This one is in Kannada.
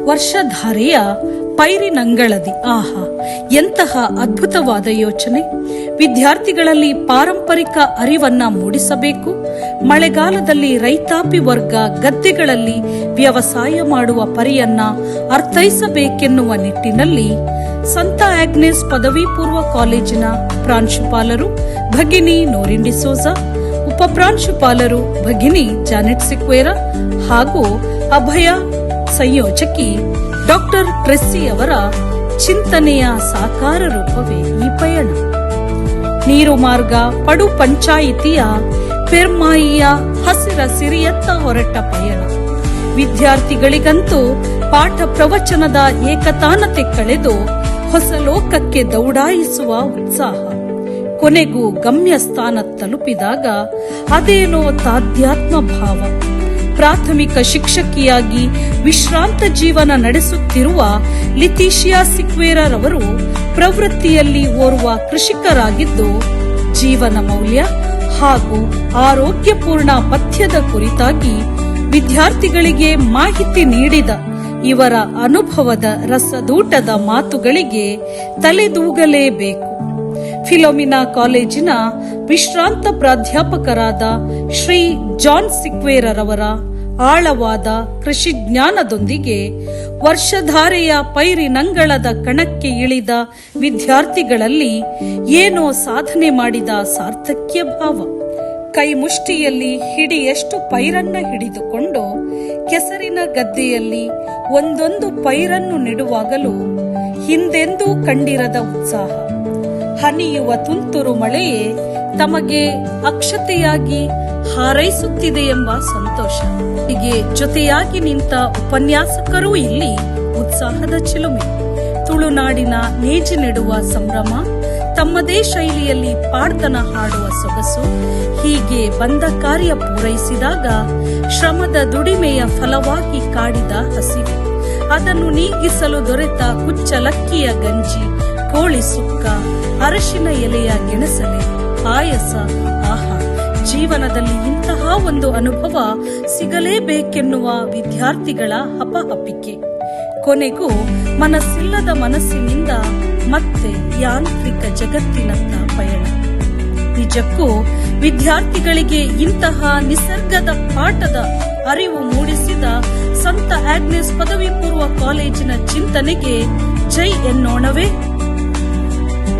ವರ್ಷಧಾರೆಯ ಪೈರಿನಂಗಳದಿ. ಆಹಾ, ಎಂತಹ ಅದ್ಭುತವಾದ ಯೋಚನೆ! ವಿದ್ಯಾರ್ಥಿಗಳಲ್ಲಿ ಪಾರಂಪರಿಕ ಅರಿವನ್ನ ಮೂಡಿಸಬೇಕು. ಮಳೆಗಾಲದಲ್ಲಿ ರೈತಾಪಿ ವರ್ಗ ಗದ್ದೆಗಳಲ್ಲಿ ವ್ಯವಸಾಯ ಮಾಡುವ ಪರಿಯನ್ನ ಅರ್ಥೈಸಬೇಕೆನ್ನುವ ನಿಟ್ಟಿನಲ್ಲಿ ಸಂತ ಆಗ್ನೆಸ್ ಪದವಿ ಪೂರ್ವ ಕಾಲೇಜಿನ ಪ್ರಾಂಶುಪಾಲರು ಭಗಿನಿ ನೋರಿನ್ ಡಿಸೋಜ, ಉಪಪ್ರಾಂಶುಪಾಲರು ಭಗಿನಿ ಜಾನೆಟ್ ಸಿಕ್ವೇರ ಹಾಗೂ ಅಭಯ ಸಂಯೋಜಕಿ ಡಾಕ್ಟರ್ ಟ್ರೆಸ್ಸಿ ಅವರ ಚಿಂತನೆಯ ಸಾಕಾರ ರೂಪವೇ ಈ ಪಯಣ. ನೀರು ಮಾರ್ಗ ಪಡು ಪಂಚಾಯಿತಿಯ ಪೆರ್ಮಾಯಿಯ ಹಸಿರ ಸಿರಿಯತ್ತ ಹೊರಟ ಪಯಣ. ವಿದ್ಯಾರ್ಥಿಗಳಿಗಂತೂ ಪಾಠ ಪ್ರವಚನದ ಏಕತಾನತೆ ಕಳೆದು ಹೊಸ ಲೋಕಕ್ಕೆ ದೌಡಾಯಿಸುವ ಉತ್ಸಾಹ. ಕೊನೆಗೂ ಗಮ್ಯ ಸ್ಥಾನ ತಲುಪಿದಾಗ ಅದೇನೋ ತಾಧ್ಯಾತ್ಮ ಭಾವ. ಪ್ರಾಥಮಿಕ ಶಿಕ್ಷಕಿಯಾಗಿ ವಿಶ್ರಾಂತ ಜೀವನ ನಡೆಸುತ್ತಿರುವ ಲಿತೀಶಿಯಾ ಸಿಕ್ವೇರರವರು ಪ್ರವೃತ್ತಿಯಲ್ಲಿ ಓರ್ವ ಕೃಷಿಕರಾಗಿದ್ದು, ಜೀವನ ಮೌಲ್ಯ ಹಾಗೂ ಆರೋಗ್ಯಪೂರ್ಣ ಪಥ್ಯದ ಕುರಿತಾಗಿ ವಿದ್ಯಾರ್ಥಿಗಳಿಗೆ ಮಾಹಿತಿ ನೀಡಿದ ಇವರ ಅನುಭವದ ರಸದೂಟದ ಮಾತುಗಳಿಗೆ ತಲೆದೂಗಲೇಬೇಕು. ಫಿಲೋಮಿನಾ ಕಾಲೇಜಿನ ವಿಶ್ರಾಂತ ಪ್ರಾಧ್ಯಾಪಕರಾದ ಶ್ರೀ ಜಾನ್ ಸಿಕ್ವೇರರವರ ಆಳವಾದ ಕೃಷಿ ಜ್ಞಾನದೊಂದಿಗೆ ವರ್ಷಧಾರೆಯ ಪೈರಿನಂಗಳದ ಕಣಕ್ಕೆ ಇಳಿದ ವಿದ್ಯಾರ್ಥಿಗಳಲ್ಲಿ ಏನೋ ಸಾಧನೆ ಮಾಡಿದ ಸಾರ್ಥಕ್ಯ ಭಾವ. ಕೈ ಮುಷ್ಟಿಯಲ್ಲಿ ಹಿಡಿಯಷ್ಟು ಪೈರನ್ನ ಹಿಡಿದುಕೊಂಡು ಕೆಸರಿನ ಗದ್ದೆಯಲ್ಲಿ ಒಂದೊಂದು ಪೈರನ್ನು ನೆಡುವಾಗಲೂ ಹಿಂದೆಂದೂ ಕಂಡಿರದ ಉತ್ಸಾಹ. ಹನಿಯುವ ತುಂತುರು ಮಳೆಯೇ ತಮಗೆ ಅಕ್ಷತೆಯಾಗಿ ಹಾರೈಸುತ್ತಿದೆ ಎಂಬ ಸಂತೋಷ. ಹೀಗೆ ಜೊತೆಯಾಗಿ ನಿಂತ ಉಪನ್ಯಾಸಕರೂ ಇಲ್ಲಿ ಉತ್ಸಾಹದ ಚಿಲುಮೆ. ತುಳುನಾಡಿನ ನೇಜಿ ನೆಡುವ ಸಂಭ್ರಮ, ತಮ್ಮದೇ ಶೈಲಿಯಲ್ಲಿ ಪಾಡ್ತನ ಹಾಡುವ ಸೊಗಸು. ಹೀಗೆ ಬಂದ ಕಾರ್ಯ ಪೂರೈಸಿದಾಗ ಶ್ರಮದ ದುಡಿಮೆಯ ಫಲವಾಗಿ ಕಾಡಿದ ಹಸಿವೆ, ಅದನ್ನು ನೀಗಿಸಲು ದೊರೆತ ಕುಚ್ಚಲಕ್ಕಿಯ ಗಂಜಿ, ಕೋಳಿ ಸುಕ್ಕ, ಅರಶಿನ ಎಲೆಯ ಗೆಣಸಲೆ, ಪಾಯಸ. ಆಹಾ, ಜೀವನದಲ್ಲಿ ಇಂತಹ ಒಂದು ಅನುಭವ ಸಿಗಲೇಬೇಕೆನ್ನುವ ವಿದ್ಯಾರ್ಥಿಗಳ ಹಪಹಪಿಕೆ. ಕೊನೆಗೂ ಮನಸ್ಸಿಲ್ಲದ ಮನಸ್ಸಿನಿಂದ ಮತ್ತೆ ಯಾಂತ್ರಿಕ ಜಗತ್ತಿನತ್ತ ಪಯಣ. ನಿಜಕ್ಕೂ ವಿದ್ಯಾರ್ಥಿಗಳಿಗೆ ಇಂತಹ ನಿಸರ್ಗದ ಪಾಠದ ಅರಿವು ಮೂಡಿಸಿದ ಸಂತ ಆಗ್ನೆಸ್ ಪದವಿ ಪೂರ್ವ ಕಾಲೇಜಿನ ಚಿಂತನೆಗೆ ಜೈ ಎನ್ನೋಣವೇ.